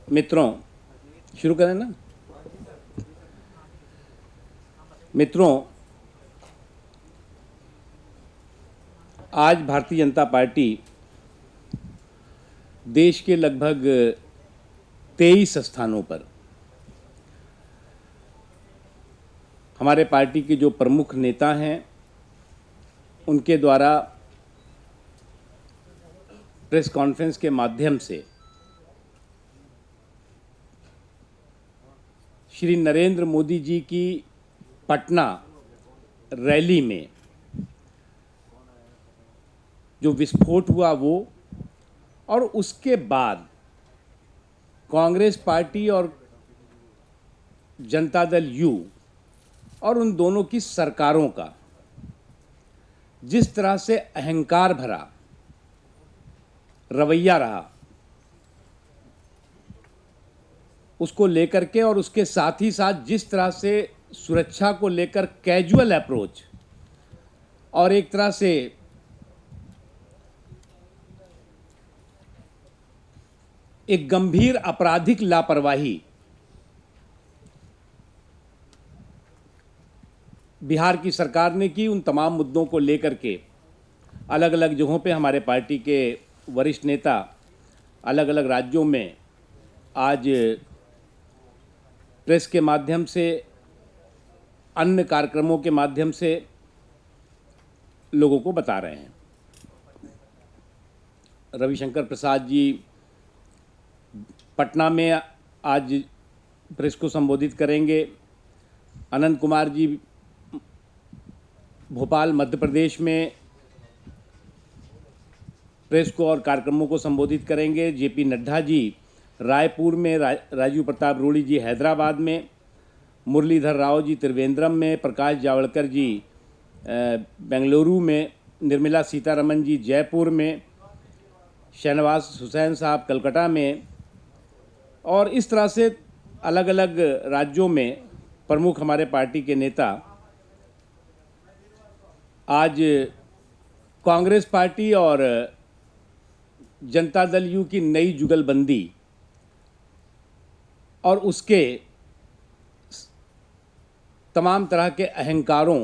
मित्रों, शुरू करें ना। मित्रों, आज भारतीय जनता पार्टी देश के लगभग 23 स्थानों पर हमारे पार्टी के जो प्रमुख नेता हैं उनके द्वारा प्रेस कॉन्फ्रेंस के माध्यम से श्री नरेंद्र मोदी जी की पटना रैली में जो विस्फोट हुआ वो, और उसके बाद कांग्रेस पार्टी और जनता दल यू और उन दोनों की सरकारों का जिस तरह से अहंकार भरा रवैया रहा, उसको लेकर के, और उसके साथ ही साथ जिस तरह से सुरक्षा को लेकर कैजुअल अप्रोच और एक तरह से एक गंभीर आपराधिक लापरवाही बिहार की सरकार ने की, उन तमाम मुद्दों को लेकर के अलग अलग जगहों पे हमारे पार्टी के वरिष्ठ नेता अलग अलग राज्यों में आज प्रेस के माध्यम से, अन्य कार्यक्रमों के माध्यम से लोगों को बता रहे हैं। रविशंकर प्रसाद जी पटना में आज प्रेस को संबोधित करेंगे। अनंत कुमार जी भोपाल मध्य प्रदेश में प्रेस को और कार्यक्रमों को संबोधित करेंगे। जेपी नड्डा जी रायपुर में, राजीव प्रताप रूड़ी जी हैदराबाद में, मुरलीधर राव जी त्रिवेंद्रम में, प्रकाश जावड़ेकर जी बेंगलुरु में, निर्मला सीतारमन जी जयपुर में, शहनवाज हुसैन साहब कलकत्ता में, और इस तरह से अलग अलग राज्यों में प्रमुख हमारे पार्टी के नेता आज कांग्रेस पार्टी और जनता दल यू की नई जुगलबंदी और उसके तमाम तरह के अहंकारों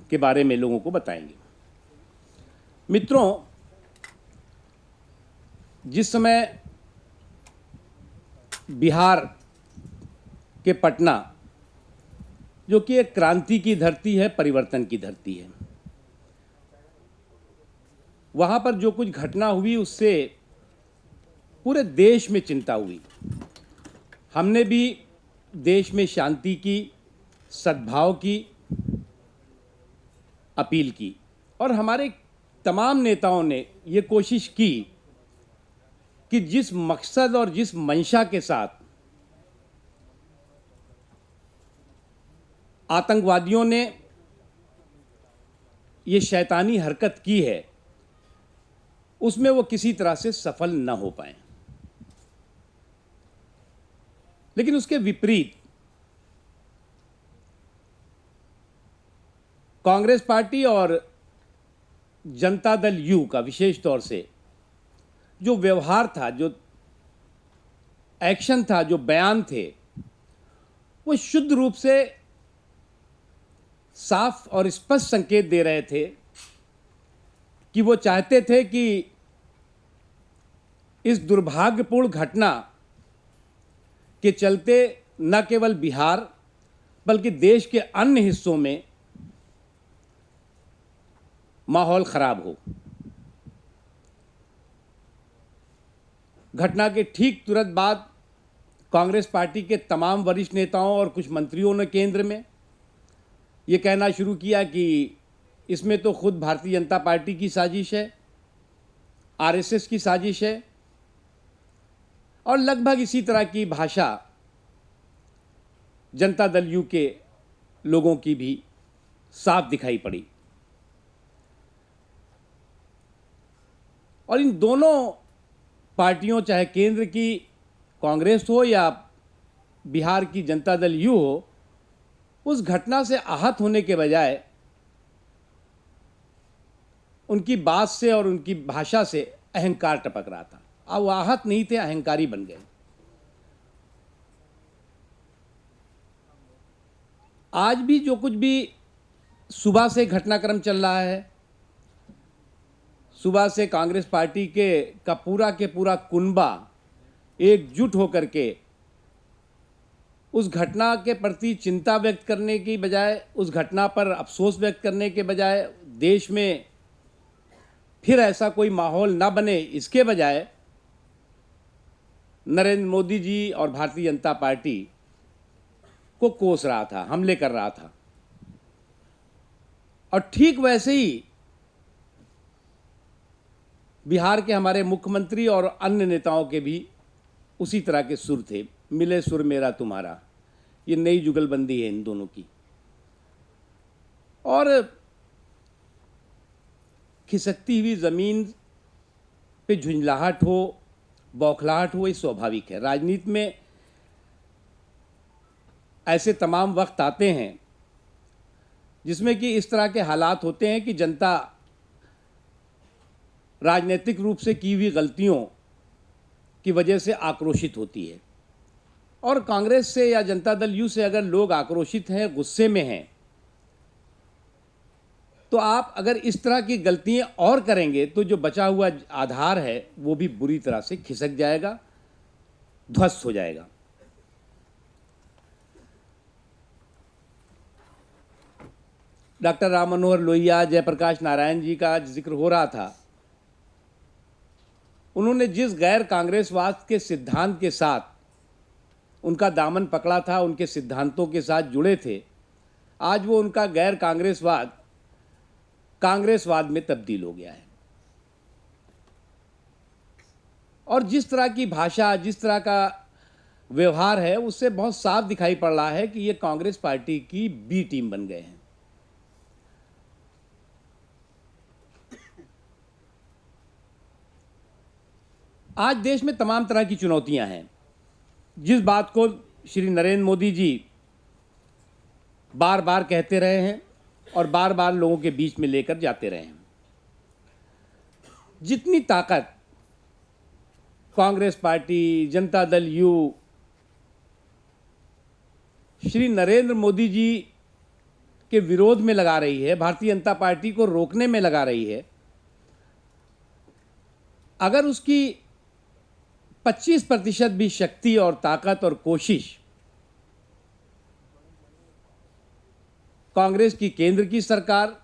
के बारे में लोगों को बताएंगे। मित्रों, जिस समय बिहार के पटना, जो कि एक क्रांति की धरती है, परिवर्तन की धरती है, वहाँ पर जो कुछ घटना हुई उससे पूरे देश में चिंता हुई। हमने भी देश में शांति की, सद्भाव की अपील की, और हमारे तमाम नेताओं ने ये कोशिश की कि जिस मकसद और जिस मंशा के साथ आतंकवादियों ने ये शैतानी हरकत की है, उसमें वो किसी तरह से सफल न हो पाए। लेकिन उसके विपरीत कांग्रेस पार्टी और जनता दल यू का विशेष तौर से जो व्यवहार था, जो एक्शन था, जो बयान थे, वो शुद्ध रूप से साफ और स्पष्ट संकेत दे रहे थे कि वो चाहते थे कि इस दुर्भाग्यपूर्ण घटना के चलते न केवल बिहार बल्कि देश के अन्य हिस्सों में माहौल खराब हो। घटना के ठीक तुरंत बाद कांग्रेस पार्टी के तमाम वरिष्ठ नेताओं और कुछ मंत्रियों ने केंद्र में ये कहना शुरू किया कि इसमें तो खुद भारतीय जनता पार्टी की साजिश है, आरएसएस की साजिश है, और लगभग इसी तरह की भाषा जनता दल यू के लोगों की भी साफ दिखाई पड़ी। और इन दोनों पार्टियों, चाहे केंद्र की कांग्रेस हो या बिहार की जनता दल यू हो, उस घटना से आहत होने के बजाय उनकी बात से और उनकी भाषा से अहंकार टपक रहा था। अब वो आहत नहीं थे, अहंकारी बन गए। आज भी जो कुछ भी सुबह से घटनाक्रम चल रहा है, सुबह से कांग्रेस पार्टी का पूरा कुनबा एकजुट होकर के उस घटना के प्रति चिंता व्यक्त करने की बजाय, उस घटना पर अफसोस व्यक्त करने के बजाय, देश में फिर ऐसा कोई माहौल ना बने इसके बजाय नरेंद्र मोदी जी और भारतीय जनता पार्टी को कोस रहा था, हमले कर रहा था। और ठीक वैसे ही बिहार के हमारे मुख्यमंत्री और अन्य नेताओं के भी उसी तरह के सुर थे, मिले सुर मेरा तुम्हारा। ये नई जुगलबंदी है इन दोनों की। और खिसकती हुई ज़मीन पे झुंझलाहट हो, बौखलाहट हो, ये स्वाभाविक है। राजनीति में ऐसे तमाम वक्त आते हैं जिसमें कि इस तरह के हालात होते हैं कि जनता राजनीतिक रूप से की हुई गलतियों की वजह से आक्रोशित होती है। और कांग्रेस से या जनता दल यू से अगर लोग आक्रोशित हैं, गुस्से में हैं, तो आप अगर इस तरह की गलतियां और करेंगे तो जो बचा हुआ आधार है वो भी बुरी तरह से खिसक जाएगा, ध्वस्त हो जाएगा। डॉक्टर राम मनोहर लोहिया, जयप्रकाश नारायण जी का जिक्र हो रहा था। उन्होंने जिस गैर कांग्रेसवाद के सिद्धांत के साथ उनका दामन पकड़ा था, उनके सिद्धांतों के साथ जुड़े थे, आज वो उनका गैर कांग्रेसवाद में तब्दील हो गया है। और जिस तरह की भाषा, जिस तरह का व्यवहार है, उससे बहुत साफ दिखाई पड़ रहा है कि ये कांग्रेस पार्टी की बी टीम बन गए हैं। आज देश में तमाम तरह की चुनौतियां हैं। जिस बात को श्री नरेंद्र मोदी जी बार बार कहते रहे हैं और बार बार लोगों के बीच में लेकर जाते रहे हैं, जितनी ताकत कांग्रेस पार्टी, जनता दल यू, श्री नरेंद्र मोदी जी के विरोध में लगा रही है, भारतीय जनता पार्टी को रोकने में लगा रही है, अगर उसकी 25% भी शक्ति और ताकत और कोशिश कांग्रेस की केंद्र की सरकार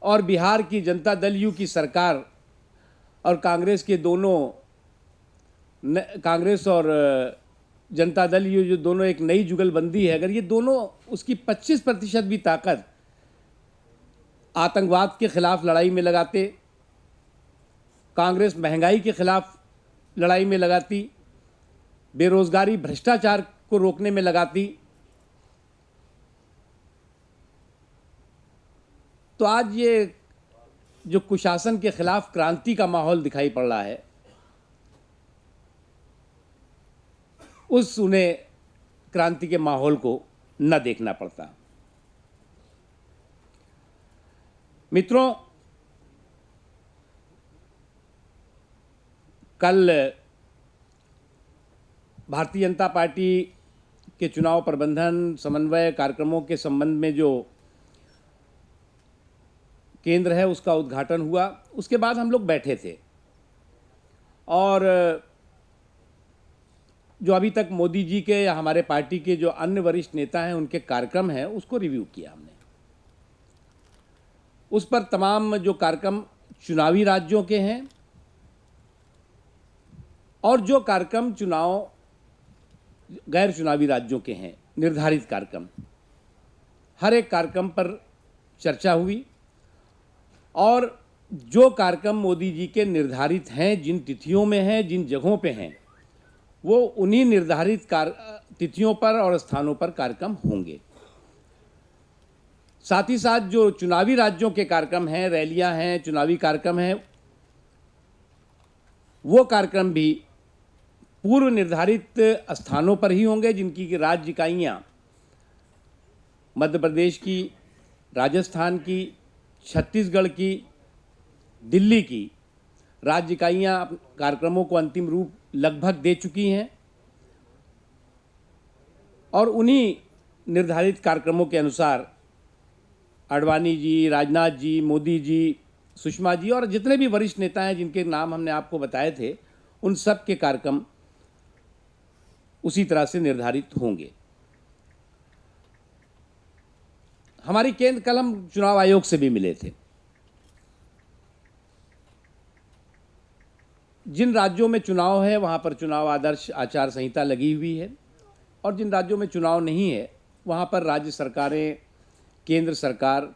और बिहार की जनता दल यू की सरकार और कांग्रेस और जनता दल यू जो दोनों एक नई जुगलबंदी है, अगर ये दोनों उसकी 25% भी ताकत आतंकवाद के खिलाफ लड़ाई में लगाते, कांग्रेस महंगाई के खिलाफ लड़ाई में लगाती, बेरोजगारी भ्रष्टाचार को रोकने में लगाती, तो आज ये जो कुशासन के खिलाफ क्रांति का माहौल दिखाई पड़ रहा है, उन्हें क्रांति के माहौल को न देखना पड़ता। मित्रों, कल भारतीय जनता पार्टी के चुनाव प्रबंधन समन्वय कार्यक्रमों के संबंध में जो केंद्र है उसका उद्घाटन हुआ। उसके बाद हम लोग बैठे थे और जो अभी तक मोदी जी के या हमारे पार्टी के जो अन्य वरिष्ठ नेता हैं उनके कार्यक्रम हैं उसको रिव्यू किया हमने। उस पर तमाम जो कार्यक्रम चुनावी राज्यों के हैं और जो कार्यक्रम गैर चुनावी राज्यों के हैं, निर्धारित कार्यक्रम, हर एक कार्यक्रम पर चर्चा हुई। और जो कार्यक्रम मोदी जी के निर्धारित हैं, जिन तिथियों में हैं, जिन जगहों पे हैं, वो उन्हीं निर्धारित तिथियों पर और स्थानों पर कार्यक्रम होंगे। साथ ही साथ जो चुनावी राज्यों के कार्यक्रम हैं, रैलियां हैं, चुनावी कार्यक्रम हैं, वो कार्यक्रम भी पूर्व निर्धारित स्थानों पर ही होंगे, जिनकी राज्य इकाइयाँ मध्य प्रदेश की, राजस्थान की, छत्तीसगढ़ की, दिल्ली की राज्य इकाइयाँ कार्यक्रमों को अंतिम रूप लगभग दे चुकी हैं। और उन्हीं निर्धारित कार्यक्रमों के अनुसार आडवाणी जी, राजनाथ जी, मोदी जी, सुषमा जी और जितने भी वरिष्ठ नेता हैं जिनके नाम हमने आपको बताए थे, उन सब के कार्यक्रम उसी तरह से निर्धारित होंगे। हमारी केंद्र कल हम चुनाव आयोग से भी मिले थे। जिन राज्यों में चुनाव है वहां पर चुनाव आदर्श आचार संहिता लगी हुई है और जिन राज्यों में चुनाव नहीं है वहां पर राज्य सरकारें, केंद्र सरकार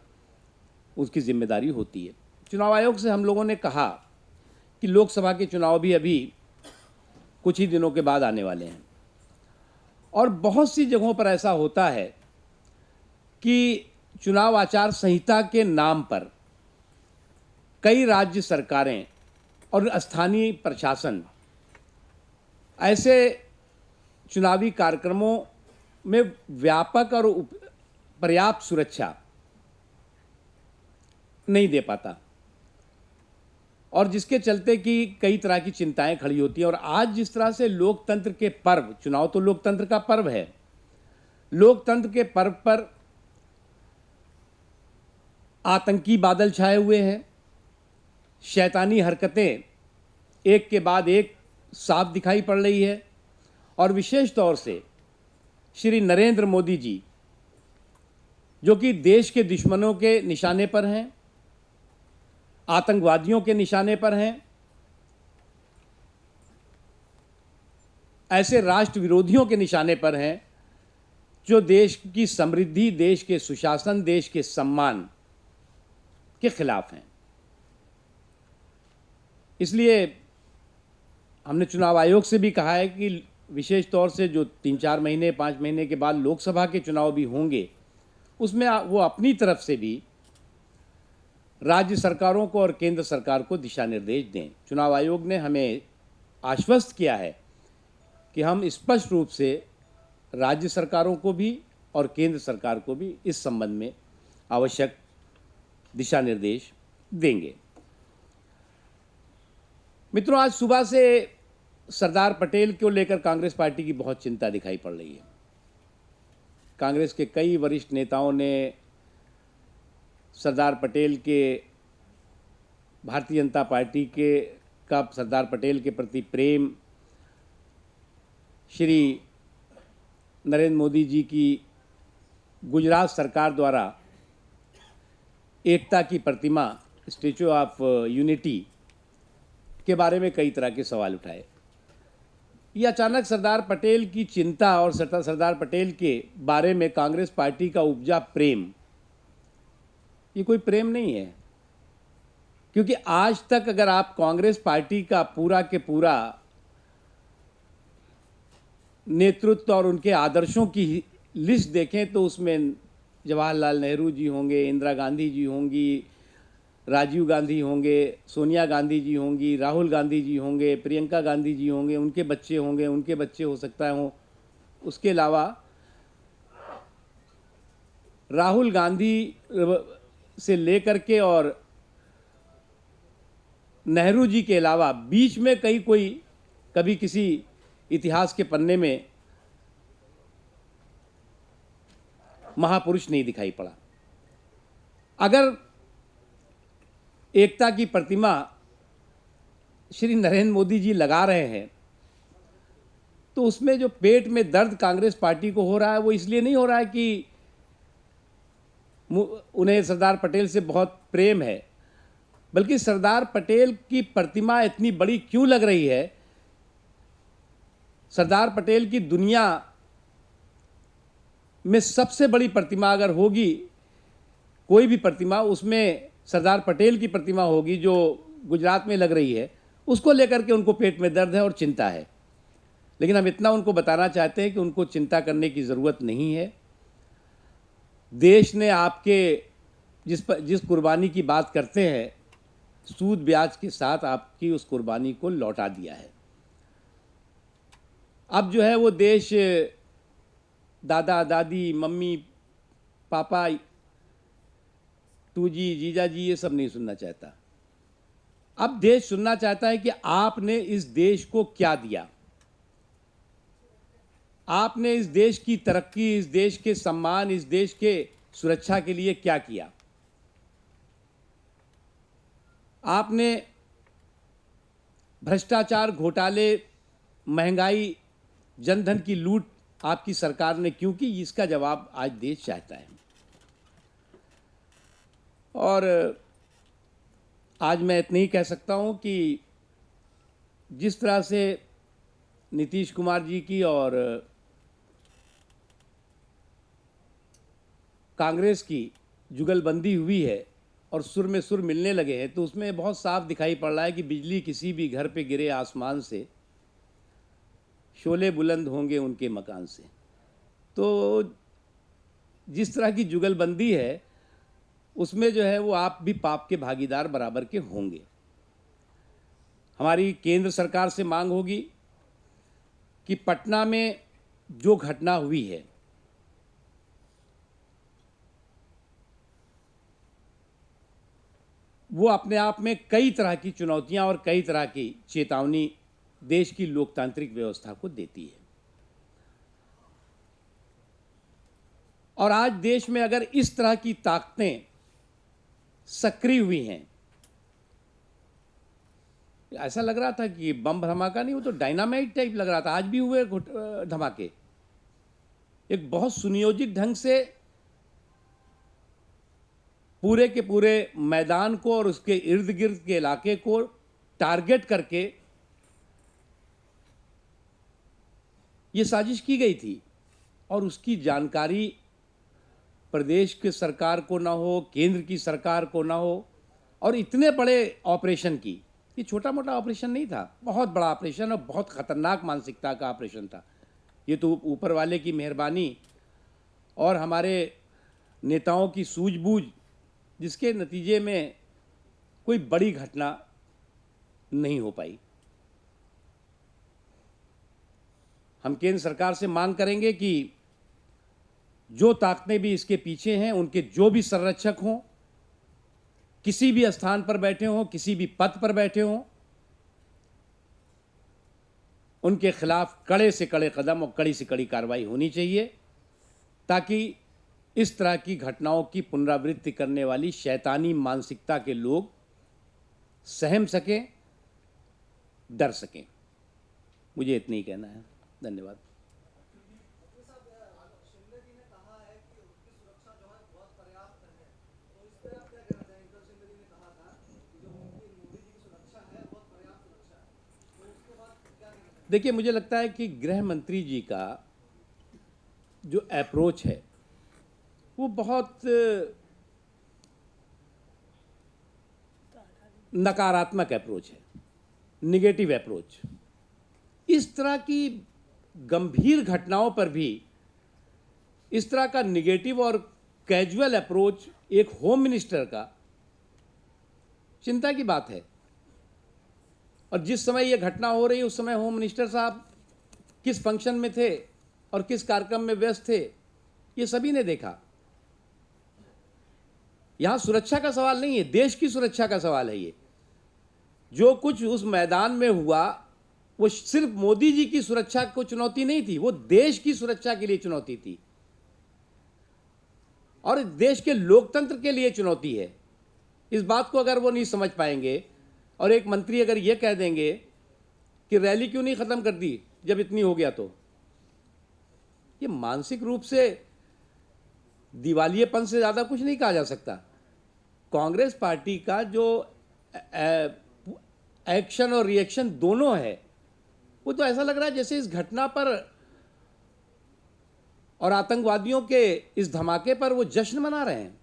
उसकी जिम्मेदारी होती है। चुनाव आयोग से हम लोगों ने कहा कि लोकसभा के चुनाव भी अभी कुछ ही दिनों के बाद आने वाले हैं और बहुत सी जगहों पर ऐसा होता है कि चुनाव आचार संहिता के नाम पर कई राज्य सरकारें और स्थानीय प्रशासन ऐसे चुनावी कार्यक्रमों में व्यापक और पर्याप्त सुरक्षा नहीं दे पाता और जिसके चलते कि कई तरह की चिंताएं खड़ी होती हैं। और आज जिस तरह से लोकतंत्र के पर्व, चुनाव तो लोकतंत्र का पर्व है, लोकतंत्र के पर्व पर आतंकी बादल छाए हुए हैं, शैतानी हरकतें एक के बाद एक साफ दिखाई पड़ रही है और विशेष तौर से श्री नरेंद्र मोदी जी जो कि देश के दुश्मनों के निशाने पर हैं, आतंकवादियों के निशाने पर हैं, ऐसे राष्ट्र विरोधियों के निशाने पर हैं जो देश की समृद्धि, देश के सुशासन, देश के सम्मान के खिलाफ हैं। इसलिए हमने चुनाव आयोग से भी कहा है कि विशेष तौर से जो 3-4 महीने 5 महीने के बाद लोकसभा के चुनाव भी होंगे उसमें वो अपनी तरफ से भी राज्य सरकारों को और केंद्र सरकार को दिशा निर्देश दें। चुनाव आयोग ने हमें आश्वस्त किया है कि हम स्पष्ट रूप से राज्य सरकारों को भी और केंद्र सरकार को भी इस संबंध में आवश्यक दिशा निर्देश देंगे। मित्रों, आज सुबह से सरदार पटेल को लेकर कांग्रेस पार्टी की बहुत चिंता दिखाई पड़ रही है। कांग्रेस के कई वरिष्ठ नेताओं ने सरदार पटेल के, भारतीय जनता पार्टी के का सरदार पटेल के प्रति प्रेम, श्री नरेंद्र मोदी जी की गुजरात सरकार द्वारा एकता की प्रतिमा, स्टैच्यू ऑफ यूनिटी के बारे में कई तरह के सवाल उठाए। ये अचानक सरदार पटेल की चिंता और सरदार पटेल के बारे में कांग्रेस पार्टी का उपजा प्रेम, ये कोई प्रेम नहीं है, क्योंकि आज तक अगर आप कांग्रेस पार्टी का पूरा के पूरा नेतृत्व और उनके आदर्शों की लिस्ट देखें तो उसमें जवाहरलाल नेहरू जी होंगे, इंदिरा गांधी जी होंगी, राजीव गांधी होंगे, सोनिया गांधी जी होंगी, राहुल गांधी जी होंगे, प्रियंका गांधी जी होंगे, उनके बच्चे होंगे, उनके बच्चे हो सकता है हों। उसके अलावा राहुल गांधी से लेकर के और नेहरू जी के अलावा बीच में कभी किसी इतिहास के पन्ने में महापुरुष नहीं दिखाई पड़ा। अगर एकता की प्रतिमा श्री नरेंद्र मोदी जी लगा रहे हैं तो उसमें जो पेट में दर्द कांग्रेस पार्टी को हो रहा है वो इसलिए नहीं हो रहा है कि उन्हें सरदार पटेल से बहुत प्रेम है, बल्कि सरदार पटेल की प्रतिमा इतनी बड़ी क्यों लग रही है। सरदार पटेल की दुनिया में सबसे बड़ी प्रतिमा अगर होगी, कोई भी प्रतिमा, उसमें सरदार पटेल की प्रतिमा होगी जो गुजरात में लग रही है। उसको लेकर के उनको पेट में दर्द है और चिंता है। लेकिन हम इतना उनको बताना चाहते हैं कि उनको चिंता करने की ज़रूरत नहीं है। देश ने आपके जिस कुर्बानी की बात करते हैं, सूद ब्याज के साथ आपकी उस कुर्बानी को लौटा दिया है। अब जो है वो देश दादा दादी, मम्मी पापा, टूजी, जीजा जी ये सब नहीं सुनना चाहता। अब देश सुनना चाहता है कि आपने इस देश को क्या दिया। आपने इस देश की तरक्की, इस देश के सम्मान, इस देश के सुरक्षा के लिए क्या किया? आपने भ्रष्टाचार, घोटाले, महंगाई, जनधन की लूट आपकी सरकार ने क्यों की? इसका जवाब आज देश चाहता है। और आज मैं इतना ही कह सकता हूं कि जिस तरह से नीतीश कुमार जी की और कांग्रेस की जुगलबंदी हुई है और सुर में सुर मिलने लगे हैं, तो उसमें बहुत साफ दिखाई पड़ रहा है कि बिजली किसी भी घर पे गिरे आसमान से, शोले बुलंद होंगे उनके मकान से। तो जिस तरह की जुगलबंदी है, उसमें जो है वो आप भी पाप के भागीदार बराबर के होंगे। हमारी केंद्र सरकार से मांग होगी कि पटना में जो घटना हुई है, वो अपने आप में कई तरह की चुनौतियां और कई तरह की चेतावनी देश की लोकतांत्रिक व्यवस्था को देती है। और आज देश में अगर इस तरह की ताकतें सक्रिय हुई हैं, ऐसा लग रहा था कि बम धमाका नहीं, वो तो डायनामाइट टाइप लग रहा था। आज भी हुए धमाके, एक बहुत सुनियोजित ढंग से पूरे के पूरे मैदान को और उसके इर्द गिर्द के इलाके को टारगेट करके ये साजिश की गई थी। और उसकी जानकारी प्रदेश की सरकार को ना हो, केंद्र की सरकार को ना हो, और इतने बड़े ऑपरेशन की, ये छोटा मोटा ऑपरेशन नहीं था, बहुत बड़ा ऑपरेशन और बहुत खतरनाक मानसिकता का ऑपरेशन था। ये तो ऊपर वाले की मेहरबानी और हमारे नेताओं की सूझबूझ, जिसके नतीजे में कोई बड़ी घटना नहीं हो पाई। हम केंद्र सरकार से मांग करेंगे कि जो ताकतें भी इसके पीछे हैं, उनके जो भी संरक्षक हों, किसी भी स्थान पर बैठे हों, किसी भी पद पर बैठे हों, उनके खिलाफ कड़े से कड़े कदम और कड़ी से कड़ी कार्रवाई होनी चाहिए, ताकि इस तरह की घटनाओं की पुनरावृत्ति करने वाली शैतानी मानसिकता के लोग सहम सकें, डर सकें। मुझे इतना ही कहना है। धन्यवाद। देखिए, मुझे लगता है कि गृह मंत्री जी का जो अप्रोच है वो बहुत नकारात्मक अप्रोच है, निगेटिव अप्रोच। इस तरह की गंभीर घटनाओं पर भी इस तरह का निगेटिव और कैजुअल अप्रोच एक होम मिनिस्टर का, चिंता की बात है। और जिस समय यह घटना हो रही है, उस समय होम मिनिस्टर साहब किस फंक्शन में थे और किस कार्यक्रम में व्यस्त थे, ये सभी ने देखा। यहां सुरक्षा का सवाल नहीं है, देश की सुरक्षा का सवाल है। ये जो कुछ उस मैदान में हुआ, वो सिर्फ मोदी जी की सुरक्षा को चुनौती नहीं थी, वो देश की सुरक्षा के लिए चुनौती थी और देश के लोकतंत्र के लिए चुनौती है। इस बात को अगर वो नहीं समझ पाएंगे और एक मंत्री अगर ये कह देंगे कि रैली क्यों नहीं खत्म कर दी जब इतनी हो गया, तो ये मानसिक रूप से दिवालियेपन से ज्यादा कुछ नहीं कहा जा सकता। कांग्रेस पार्टी का जो एक्शन और रिएक्शन दोनों है, वो तो ऐसा लग रहा है जैसे इस घटना पर और आतंकवादियों के इस धमाके पर वो जश्न मना रहे हैं।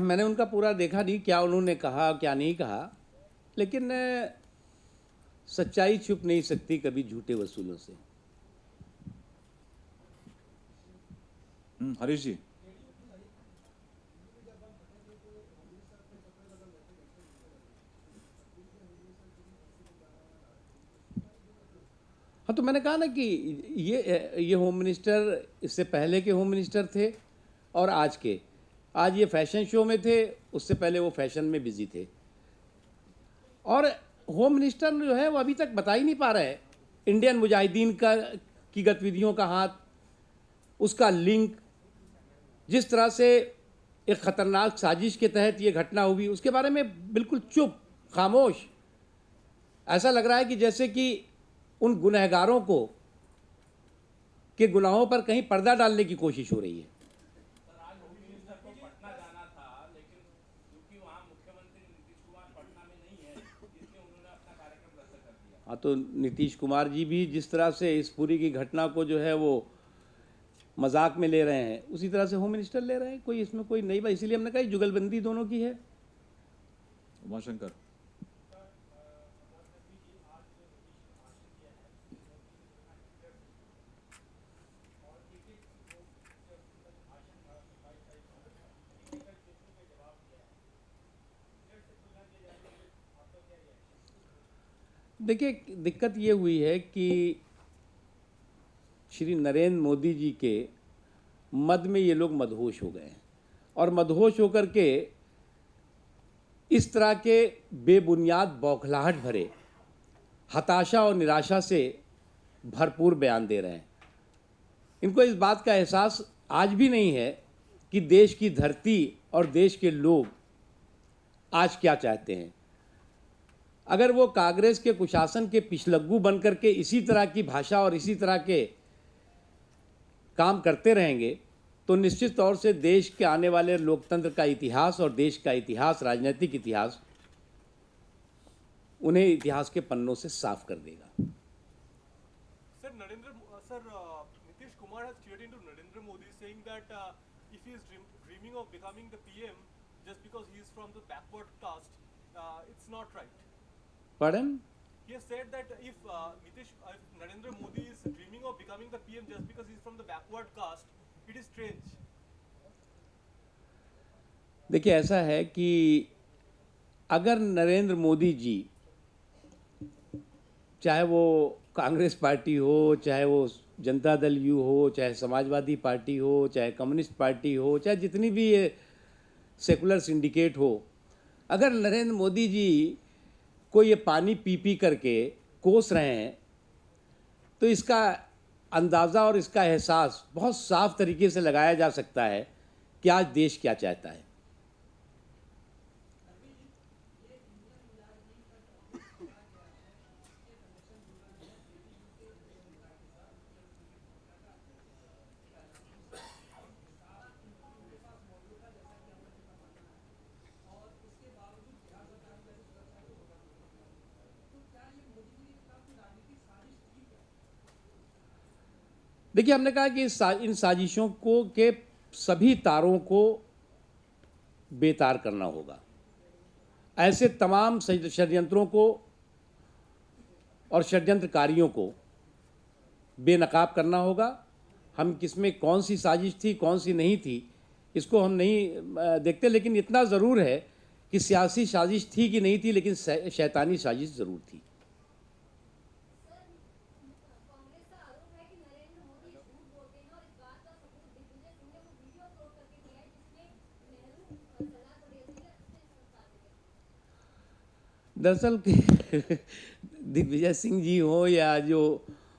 मैंने उनका पूरा देखा नहीं, क्या उन्होंने कहा क्या नहीं कहा, लेकिन सच्चाई छुप नहीं सकती कभी झूठे वसूलों से। हरीश जी। हाँ, तो मैंने कहा ना कि ये होम मिनिस्टर इससे पहले के होम मिनिस्टर थे और आज के। आज ये फैशन शो में थे, उससे पहले वो फैशन में बिजी थे। और होम मिनिस्टर जो है वो अभी तक बता ही नहीं पा रहा है इंडियन मुजाहिदीन का की गतिविधियों का हाथ, उसका लिंक, जिस तरह से एक ख़तरनाक साजिश के तहत ये घटना हुई उसके बारे में बिल्कुल चुप, खामोश। ऐसा लग रहा है कि जैसे कि उन गुनहगारों को के गुनाहों पर कहीं पर्दा डालने की कोशिश हो रही है। हाँ, तो नीतीश कुमार जी भी जिस तरह से इस पूरी की घटना को जो है वो मजाक में ले रहे हैं, उसी तरह से होम मिनिस्टर ले रहे हैं। कोई इसमें कोई नई बात, इसीलिए हमने कहा जुगलबंदी दोनों की है। उमाशंकर। देखिए, दिक्कत ये हुई है कि श्री नरेंद्र मोदी जी के मद में ये लोग मदहोश हो गए हैं और मदहोश होकर के इस तरह के बेबुनियाद बौखलाहट भरे, हताशा और निराशा से भरपूर बयान दे रहे हैं। इनको इस बात का एहसास आज भी नहीं है कि देश की धरती और देश के लोग आज क्या चाहते हैं। अगर वो कांग्रेस के कुशासन के पिछलग्गू बनकर के इसी तरह की भाषा और इसी तरह के काम करते रहेंगे तो निश्चित तौर से देश के आने वाले लोकतंत्र का इतिहास और देश का इतिहास, राजनीतिक इतिहास, उन्हें इतिहास के पन्नों से साफ कर देगा। Sir, Nitish Kumar has cheered into Narendra Modi saying that if he is dreaming of becoming the PM just because he is from the backward caste, it's not right. Pardon? He has said that if Narendra Modi is dreaming of becoming the PM just because he is from the backward caste, it is strange. देखिए, ऐसा है कि अगर नरेंद्र मोदी जी, चाहे वो Congress party हो, चाहे वो जनता दल यू हो, चाहे समाजवादी पार्टी हो, चाहे कम्युनिस्ट पार्टी हो, चाहे जितनी भी ये सेकुलर सिंडिकेट हो, अगर नरेंद्र मोदी जी को ये पानी पी पी करके कोस रहे हैं तो इसका अंदाज़ा और इसका एहसास बहुत साफ तरीके से लगाया जा सकता है कि आज देश क्या चाहता है। देखिए, हमने कहा कि इन साजिशों को के सभी तारों को बेतार करना होगा। ऐसे तमाम षड्यंत्रों को और षड्यंत्रकारियों को बेनकाब करना होगा। हम किसमें कौन सी साजिश थी, कौन सी नहीं थी, इसको हम नहीं देखते, लेकिन इतना ज़रूर है कि सियासी साजिश थी कि नहीं थी, लेकिन शैतानी साजिश ज़रूर थी। दरअसल दिग्विजय सिंह जी हो या जो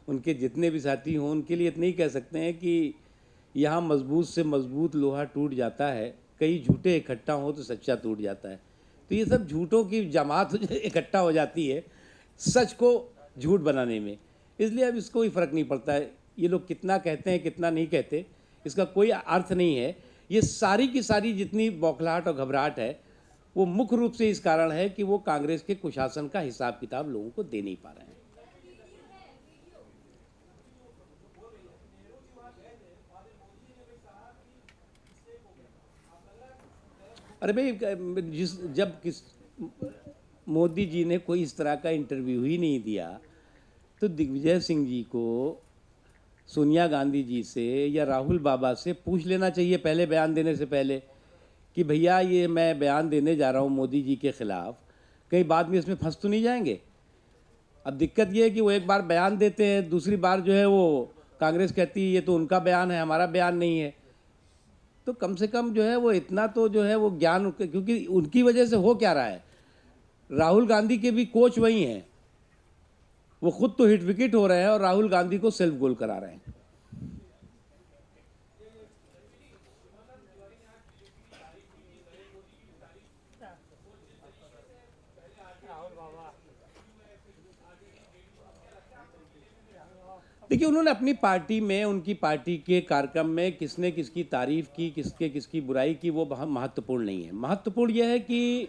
उनके जितने भी साथी हों, उनके लिए इतना ही कह सकते हैं कि यहाँ मजबूत से मजबूत लोहा टूट जाता है, कई झूठे इकट्ठा हो तो सच्चा टूट जाता है। तो ये सब झूठों की जमात इकट्ठा हो जाती है सच को झूठ बनाने में, इसलिए अब इसको कोई फ़र्क नहीं पड़ता है ये लोग कितना कहते हैं कितना नहीं कहते, इसका कोई अर्थ नहीं है। ये सारी की सारी जितनी बौखलाहट और घबराहट है वो मुख्य रूप से इस कारण है कि वो कांग्रेस के कुशासन का हिसाब किताब लोगों को दे नहीं पा रहे हैं। अरे भाई, जब मोदी जी ने कोई इस तरह का इंटरव्यू ही नहीं दिया तो दिग्विजय सिंह जी को सोनिया गांधी जी से या राहुल बाबा से पूछ लेना चाहिए पहले बयान देने से पहले कि भैया ये मैं बयान देने जा रहा हूँ मोदी जी के ख़िलाफ़, कहीं बाद में इसमें फंस तो नहीं जाएंगे। अब दिक्कत ये है कि वो एक बार बयान देते हैं, दूसरी बार जो है वो कांग्रेस कहती है ये तो उनका बयान है, हमारा बयान नहीं है। तो कम से कम जो है वो इतना तो जो है वो ज्ञान, क्योंकि उनकी वजह से हो क्या रहा है, राहुल गांधी के भी कोच वही हैं, वो खुद तो हिट विकेट हो रहे हैं और राहुल गांधी को सेल्फ गोल करा रहे हैं। देखिए, उन्होंने अपनी पार्टी में, उनकी पार्टी के कार्यक्रम में किसने किसकी तारीफ की, किसके किसकी बुराई की, वो बहुत महत्वपूर्ण नहीं है। महत्वपूर्ण यह है कि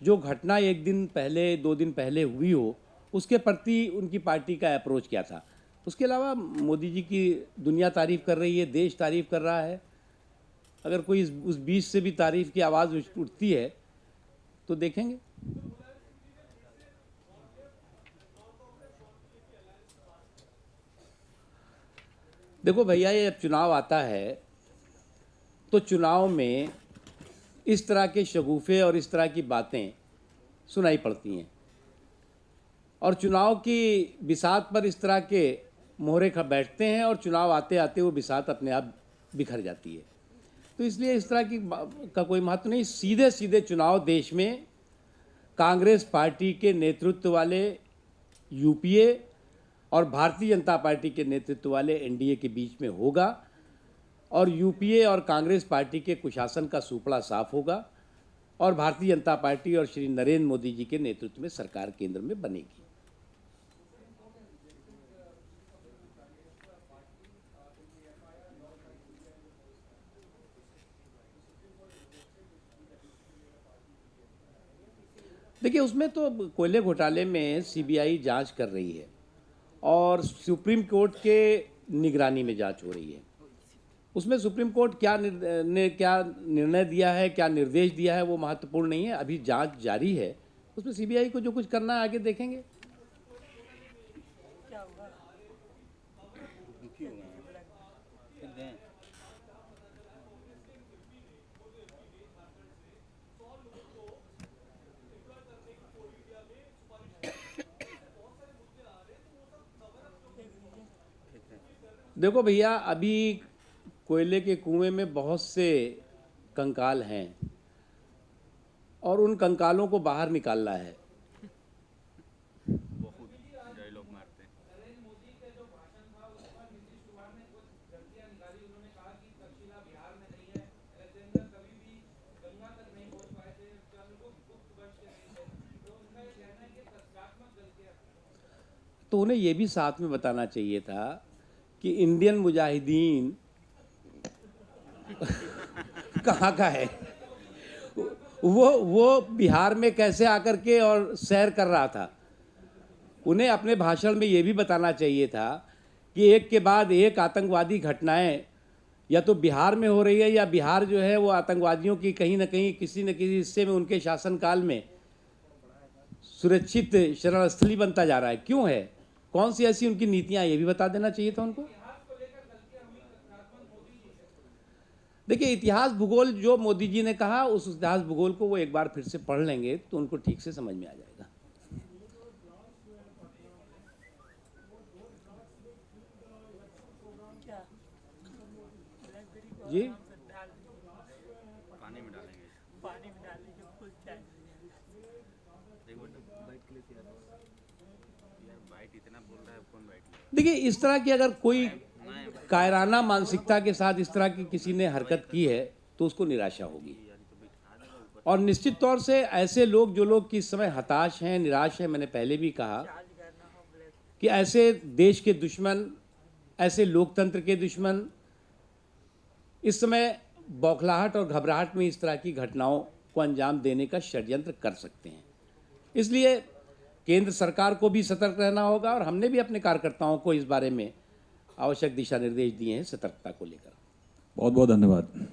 जो घटना एक दिन पहले, 2 दिन पहले हुई हो, उसके प्रति उनकी पार्टी का अप्रोच क्या था। उसके अलावा मोदी जी की दुनिया तारीफ कर रही है, देश तारीफ कर रहा है। अगर कोई उस बीच से भी तारीफ की आवाज़ उठती है तो देखेंगे। देखो भैया, ये जब चुनाव आता है तो चुनाव में इस तरह के शगुफे और इस तरह की बातें सुनाई पड़ती हैं, और चुनाव की बिसात पर इस तरह के मोहरे खा बैठते हैं और चुनाव आते आते वो बिसात अपने आप बिखर जाती है। तो इसलिए इस तरह की का कोई महत्व नहीं। सीधे सीधे चुनाव देश में कांग्रेस पार्टी के नेतृत्व वाले यूपीए और भारतीय जनता पार्टी के नेतृत्व वाले एनडीए के बीच में होगा, और यूपीए और कांग्रेस पार्टी के कुशासन का सूपड़ा साफ होगा, और भारतीय जनता पार्टी और श्री नरेंद्र मोदी जी के नेतृत्व में सरकार केंद्र में बनेगी। देखिए, उसमें तो कोयले घोटाले में सीबीआई जांच कर रही है और सुप्रीम कोर्ट के निगरानी में जांच हो रही है। उसमें सुप्रीम कोर्ट ने क्या निर्णय दिया है, क्या निर्देश दिया है, वो महत्वपूर्ण नहीं है। अभी जांच जारी है, उसमें सीबीआई को जो कुछ करना है आगे देखेंगे। देखो भैया, अभी कोयले के कुएं में बहुत से कंकाल हैं और उन कंकालों को बाहर निकालना है। तो उन्हें ये भी साथ में बताना चाहिए था कि इंडियन मुजाहिदीन कहाँ का है। वो बिहार में कैसे आकर के और सैर कर रहा था। उन्हें अपने भाषण में ये भी बताना चाहिए था कि एक के बाद एक आतंकवादी घटनाएं या तो बिहार में हो रही है, या बिहार जो है वो आतंकवादियों की कहीं ना कहीं किसी न किसी हिस्से में उनके शासनकाल में सुरक्षित शरणस्थली बनता जा रहा है। क्यों है, कौन सी ऐसी उनकी नीतियां, ये भी बता देना चाहिए था उनको। देखिए, इतिहास भूगोल जो मोदी जी ने कहा, उस इतिहास भूगोल को वो एक बार फिर से पढ़ लेंगे तो उनको ठीक से समझ में आ जाएगा। जी, पानी में डालेंगे, फुल चाय। एक मिनट बाइट के लिए तैयार हो यार, बाइट इतना बोल रहा है, कौन बाइट लेगा? देखिए, इस तरह की अगर कोई कायराना मानसिकता के साथ इस तरह की किसी ने हरकत की है तो उसको निराशा होगी। और निश्चित तौर से ऐसे लोग, जो लोग कि इस समय हताश हैं, निराश हैं, मैंने पहले भी कहा कि ऐसे देश के दुश्मन, ऐसे लोकतंत्र के दुश्मन इस समय बौखलाहट और घबराहट में इस तरह की घटनाओं को अंजाम देने का षड्यंत्र कर सकते हैं। इसलिए केंद्र सरकार को भी सतर्क रहना होगा, और हमने भी अपने कार्यकर्ताओं को इस बारे में आवश्यक दिशा निर्देश दिए हैं सतर्कता को लेकर। बहुत बहुत धन्यवाद।